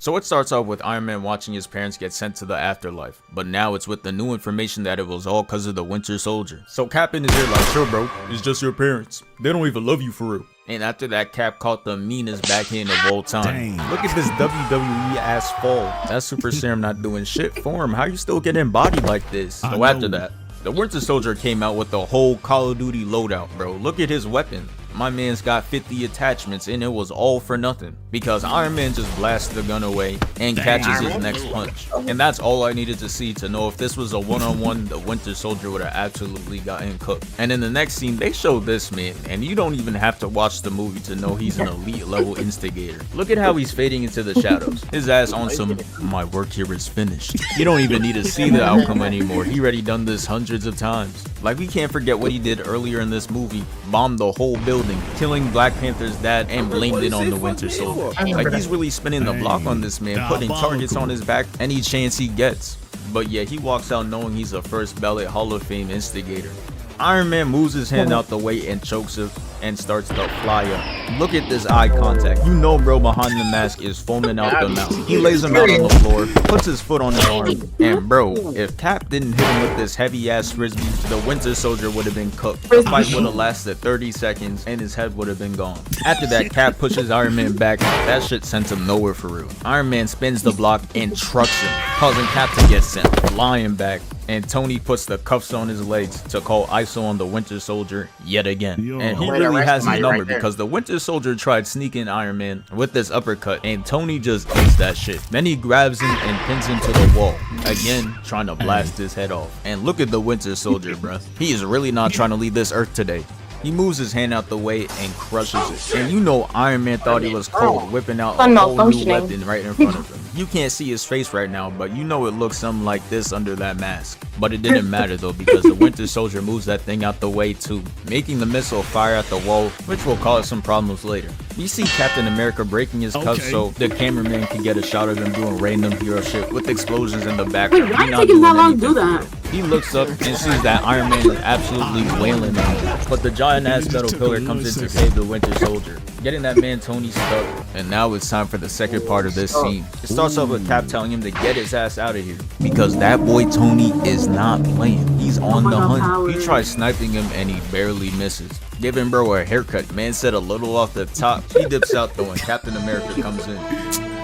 So it starts off with Iron Man watching his parents get sent to the afterlife, but now it's with the new information that it was all cause of the Winter Soldier. So Cap in his ear like, sure bro, it's just your parents. They don't even love you for real. And after that, Cap caught the meanest backhand of all time. Dang. Look at this WWE ass fall. That super serum not doing shit for him. How you still getting bodied like this? So after that, the Winter Soldier came out with the whole Call of Duty loadout, bro. Look at his weapon. My man's got 50 attachments and it was all for nothing because Iron Man just blasts the gun away and catches his next punch. And that's all I needed to see to know if this was a one-on-one, the Winter Soldier would have absolutely gotten cooked. And in the next scene, they show this man, and you don't even have to watch the movie to know he's an elite level instigator. Look at how he's fading into the shadows. His ass on some, my work here is finished. You don't even need to see the outcome anymore. He already done this hundreds of times. Like, we can't forget what he did earlier in this movie. Bombed the whole building, killing Black Panther's dad and blamed it on the Winter Soldier. Like, he's really spinning the block on this man, putting targets on his back any chance he gets. But yeah, he walks out knowing he's a first ballot Hall of Fame instigator. Iron Man moves his hand out the way and chokes him and starts to fly up. Look at this eye contact. You know bro behind the mask is foaming out the mouth. He lays him out on the floor, puts his foot on his arm, and bro, if Cap didn't hit him with this heavy ass frisbee, the Winter Soldier would have been cooked. The fight would have lasted 30 seconds and his head would have been gone. After that, Cap pushes Iron Man back. That shit sent him nowhere for real. Iron Man spins the block and trucks him, causing Cap to get sent flying back. And Tony puts the cuffs on his legs to call ISO on the Winter Soldier yet again. And he really has his number because the Winter Soldier tried sneaking Iron Man with this uppercut and Tony just eats that shit. Then he grabs him and pins him to the wall, again trying to blast his head off. And look at the Winter Soldier, bruh. He is really not trying to leave this earth today. He moves his hand out the way and crushes it. And you know Iron Man thought he was cold, whipping out a whole new weapon right in front of him. You can't see his face right now, but you know it looks something like this under that mask. But it didn't matter though, because the Winter Soldier moves that thing out the way too, making the missile fire at the wall, which will cause some problems later. You see Captain America breaking his cuffs so the cameraman can get a shot of him doing random hero shit with explosions in the background. Why did it take that long to do that? He looks up and sees that Iron Man is absolutely wailing on him, but the giant ass metal pillar comes in to save the Winter Soldier, getting that man Tony stuck. And now it's time for the second part of this scene. It starts off with Cap telling him to get his ass out of here because that boy Tony is not playing. He's on the hunt. He tries sniping him and he barely misses, giving bro a haircut. Man said a little off the top. He dips out though and Captain America comes in.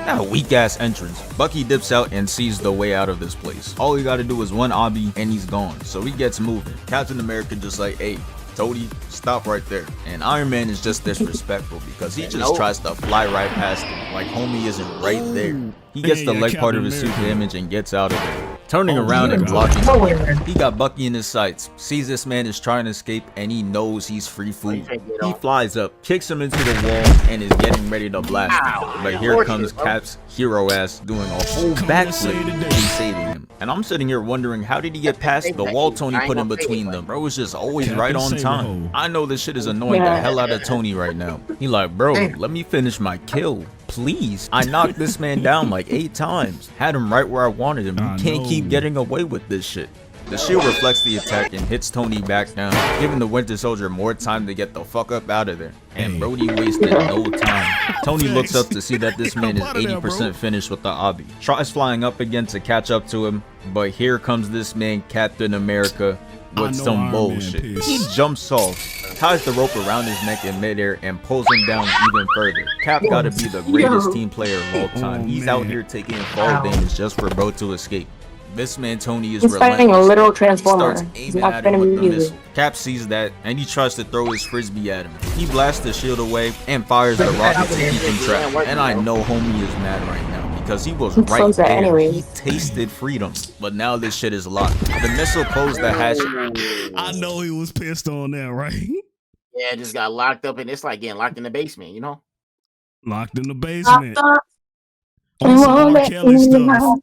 That weak ass entrance. Bucky dips out and sees the way out of this place. All he gotta do is one obby and he's gone. So he gets moving. Captain America just like, hey, Tony, stop right there. And Iron Man is just disrespectful because he just tries to fly right past him like homie isn't right there. He gets the leg part of his suit damage and gets out of there, turning around and blocking him. He got Bucky in his sights, sees this man is trying to escape, and he knows he's free food. He flies up, kicks him into the wall, and is getting ready to blast him. But here comes Cap's hero ass doing a whole backflip and saving him. And I'm sitting here wondering, how did he get past the wall Tony put in between them? Bro was just always right on time. I know this shit is annoying the hell out of Tony right now. He like, bro, let me finish my kill. Please. I knocked this man down like 8 times. Had him right where I wanted him. You can't keep getting away with this shit. The shield reflects the attack and hits Tony back down, giving the Winter Soldier more time to get the fuck up out of there. And Brody wasted no time. Tony looks up to see that this man is 80% finished with the obby. Tries flying up again to catch up to him, but here comes this man Captain America with some bullshit. He jumps off, ties the rope around his neck in midair, and pulls him down even further. Cap gotta be the greatest team player of all time. He's out here taking fall damage just for bro to escape. This man Tony is fighting a literal transformer. He starts aiming at him with the missile. Cap sees that and he tries to throw his frisbee at him. He blasts the shield away and fires the rocket to keep him trapped. And I know homie is mad right now because he was right there. He tasted freedom, but now this shit is locked. The missile closed the hatch. I know he was pissed on that, right? Yeah, it just got locked up, and it's like getting locked in the basement, you know? Locked in the basement. On some R. Kelly stuff.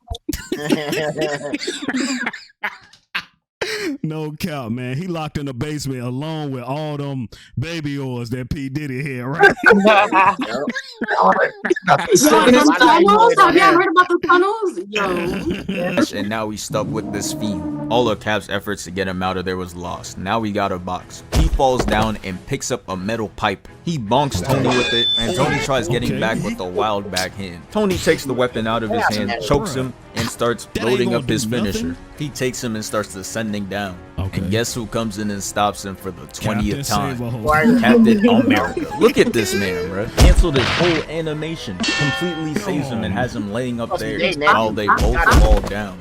No cap, man. He locked in the basement alone with all them baby oils that P. Diddy had, right? Yep. Yo, in his some tunnels? Have you there. heard about the tunnels? Yo. And now he's stuck with this fiend. All of Cap's efforts to get him out of there was lost. Now we got a box. He falls down and picks up a metal pipe. He bonks Tony with it, and Tony tries getting back with a wild backhand. Tony takes the weapon out of his hand, chokes him, and starts loading up his finisher. He takes him and starts descending down. And guess who comes in and stops him for the 20th time? Captain America. Look at this man, bro. Canceled his whole animation. Completely saves him and has him laying up there while they both fall down.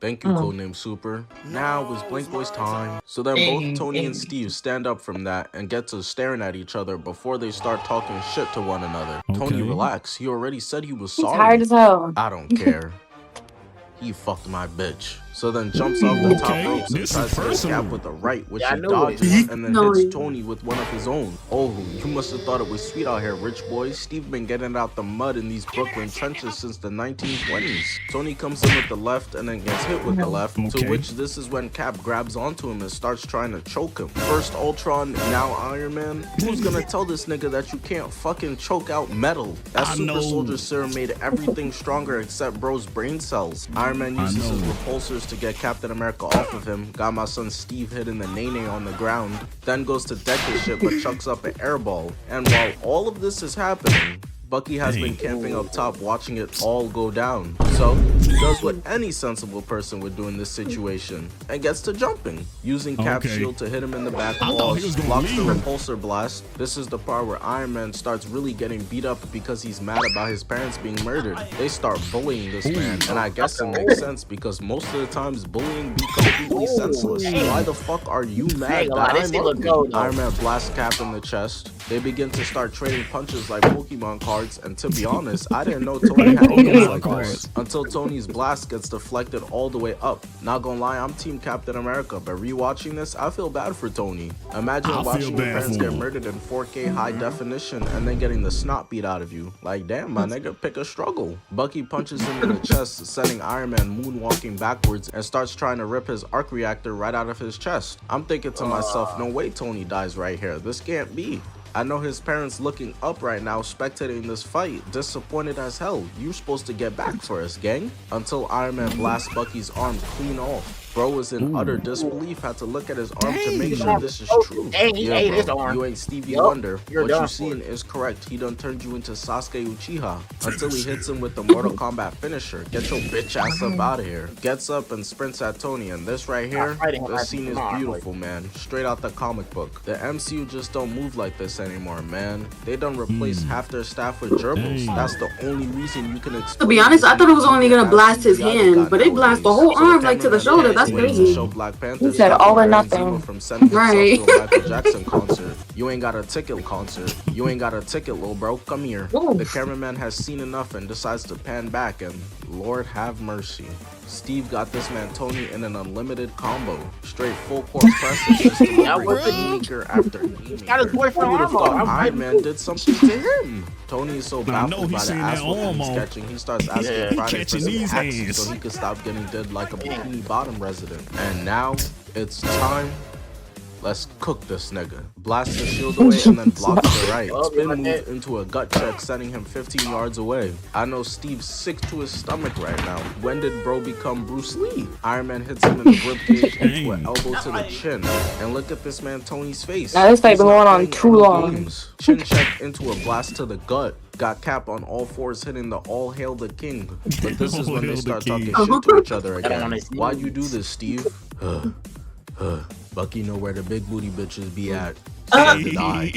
Thank you, Codename Super. Now it's Blink Boy's time. So then both Tony and Steve stand up from that and get to staring at each other before they start talking shit to one another. Tony, relax. He already said he was sorry. Tired as hell. I don't care. He fucked my bitch. So then jumps off the top ropes and tries to hit Cap with a right, which he dodges, and then hits Tony with one of his own. Oh, you must have thought it was sweet out here, rich boys. Steve been getting out the mud in these Brooklyn trenches since the 1920s. Tony comes in with the left and then gets hit with the left, to which this is when Cap grabs onto him and starts trying to choke him. First Ultron, now Iron Man. Who's gonna tell this nigga that you can't fucking choke out metal? That super soldier serum made everything stronger except bro's brain cells. Iron Man uses his repulsors to get Captain America off of him, got my son Steve hitting the nene on the ground, then goes to deck his shit but chucks up an airball. And while all of this is happening, Bucky has been camping up top watching it all go down. So, he does what any sensible person would do in this situation, and gets to jumping, using Cap's shield to hit him in the back walls, blocks the repulsor blast. This is the part where Iron Man starts really getting beat up because he's mad about his parents being murdered. They start bullying this man, and I guess it makes sense because most of the times bullying be completely senseless. Why the fuck are you mad that I'm ugly? Iron Man blasts Cap in the chest. They begin to start trading punches like Pokemon cards, and to be honest, I didn't know Tony had moves like this until Tony's blast gets deflected all the way up. Not gonna lie, I'm Team Captain America, but rewatching this, I feel bad for Tony. Imagine watching your parents get murdered in 4K high definition and then getting the snot beat out of you. Like, damn, my nigga, pick a struggle. Bucky punches him in the chest, sending Iron Man moonwalking backwards and starts trying to rip his arc reactor right out of his chest. I'm thinking to myself, no way Tony dies right here. This can't be. I know his parents looking up right now, spectating this fight, disappointed as hell. You're supposed to get back for us, gang. Until Iron Man blasts Bucky's arm clean off. Bro was in utter disbelief, had to look at his arm to make sure this is true. Yeah, bro, you ain't Stevie Wonder. What you seen is correct. He done turned you into Sasuke Uchiha until he hits him with the Mortal Kombat finisher. Get your bitch ass up out of here. Gets up and sprints at Tony, and this right here, this scene is beautiful, man. Straight out the comic book. The MCU just don't move like this anymore, man. They done replaced half their staff with gerbils. That's the only reason you can explain. To be honest, I thought it was only gonna blast his hand, but it blasts the whole arm like to the shoulder. That's crazy. He said all or nothing. Right. Michael Jackson concert. You ain't got a ticket, concert. You ain't got a ticket, little bro. Come here. Oof. The cameraman has seen enough and decides to pan back, and Lord have mercy. Steve got this man Tony in an unlimited combo. Straight full court press just after Who would have thought Iron Man did something to him? Tony is so baffled by the ass whooping he's catching, he starts asking Friday for some hacks so he can stop getting dead like a Bikini Bottom resident. And now, it's time. Let's cook this nigga. Blast the shield away and then block the right. Spin move into a gut check, sending him 15 yards away. I know Steve's sick to his stomach right now. When did bro become Bruce Lee? Iron Man hits him in the ribcage into an elbow to the chin. And look at this man Tony's face. Now this fight been going on too long. Chin check into a blast to the gut. Got Cap on all fours hitting the all hail the king. But this is when they start talking shit to each other again. Why you do this, Steve? Bucky know where the big booty bitches be at. So to die.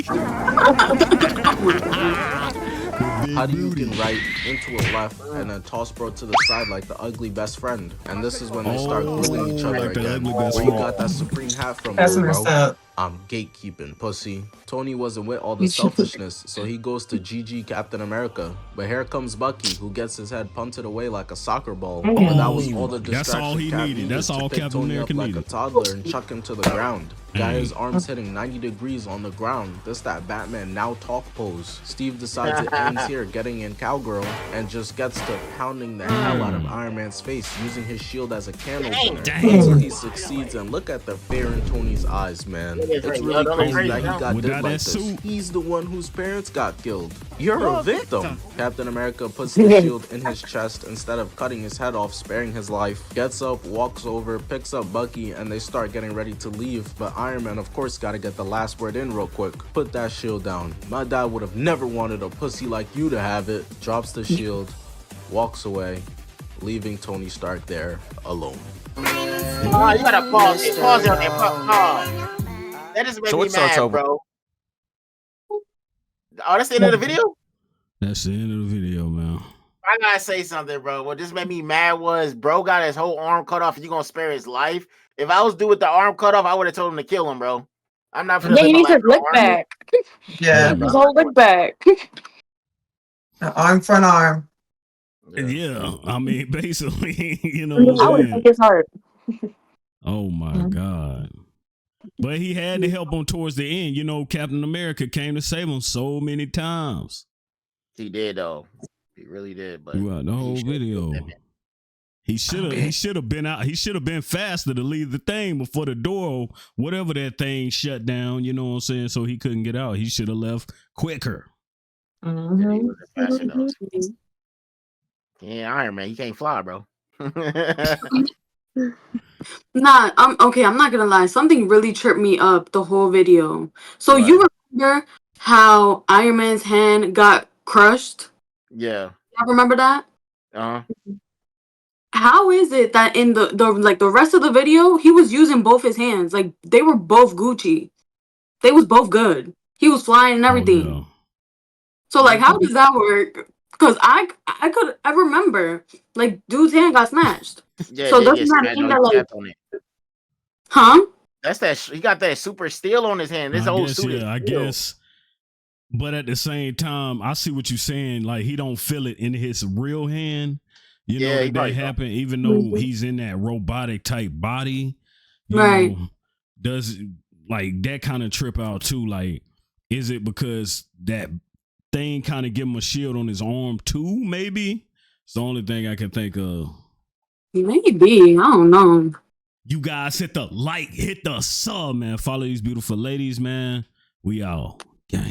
How do you can right into a left and then toss bro to the side like the ugly best friend? And this is when they start grilling each other again. Where you got that Supreme hat from, bro? I'm gatekeeping, pussy. Tony wasn't with all the selfishness, so he goes to GG Captain America. But here comes Bucky, who gets his head punted away like a soccer ball. But that was all the distraction. That's all he Cap needed. That's all to pick Captain Tony America up like needed. a toddler and chuck him to the ground. Got his arms hitting 90 degrees on the ground. This that Batman now talk pose. Steve decides it ends here, getting in cowgirl, and just gets to pounding the hell out of Iron Man's face, using his shield as a can opener until he succeeds. And look at the fear in Tony's eyes, man. It's really crazy that he got did like this. He's the one whose parents got killed. You're a victim. Captain America puts the shield in his chest instead of cutting his head off, sparing his life. Gets up, walks over, picks up Bucky, and they start getting ready to leave. But Iron Man, of course, gotta get the last word in real quick. Put that shield down. My dad would have never wanted a pussy like you to have it. Drops the shield, walks away, leaving Tony Stark there alone. You gotta pause it. Pause it on there. Pause. That just made me mad, bro. Oh, that's the end of the video? That's the end of the video, man. I gotta say something, bro. What just made me mad was bro got his whole arm cut off and you gonna spare his life. If I was due with the arm cut off, I would have told him to kill him, bro. I'm not Yeah, he needs his lick back. Yeah. His whole lick back. Arm for an arm. Yeah, I mean, basically, you know I what would I'm break his heart. Oh my God. But he had to help him towards the end. You know, Captain America came to save him so many times. He did, though. He really did. But throughout the whole video. He should have been out. He should have been faster to leave the thing before the door, whatever that thing shut down, you know what I'm saying? So he couldn't get out. He should have left quicker. Yeah, Iron Man, you can't fly, bro. Nah, I'm not gonna lie. Something really tripped me up the whole video. So you remember how Iron Man's hand got crushed? Yeah. I remember that. How is it that in the rest of the video he was using both his hands? Like they were both Gucci. They was both good. He was flying and everything. Oh, no. So like, how does that work? Because I remember like dude's hand got smashed. Yeah, so doesn't that mean that like, That's that. He got that super steel on his hand. This whole suit. Yeah, I guess. But at the same time, I see what you're saying. Like he don't feel it in his real hand. You know that happen, even though he's in that robotic type body. You know, does like that kind of trip out too? Like, is it because that thing kind of give him a shield on his arm too? Maybe it's the only thing I can think of. Maybe, I don't know. You guys hit the like, hit the sub, man. Follow these beautiful ladies, man. We out. Gang.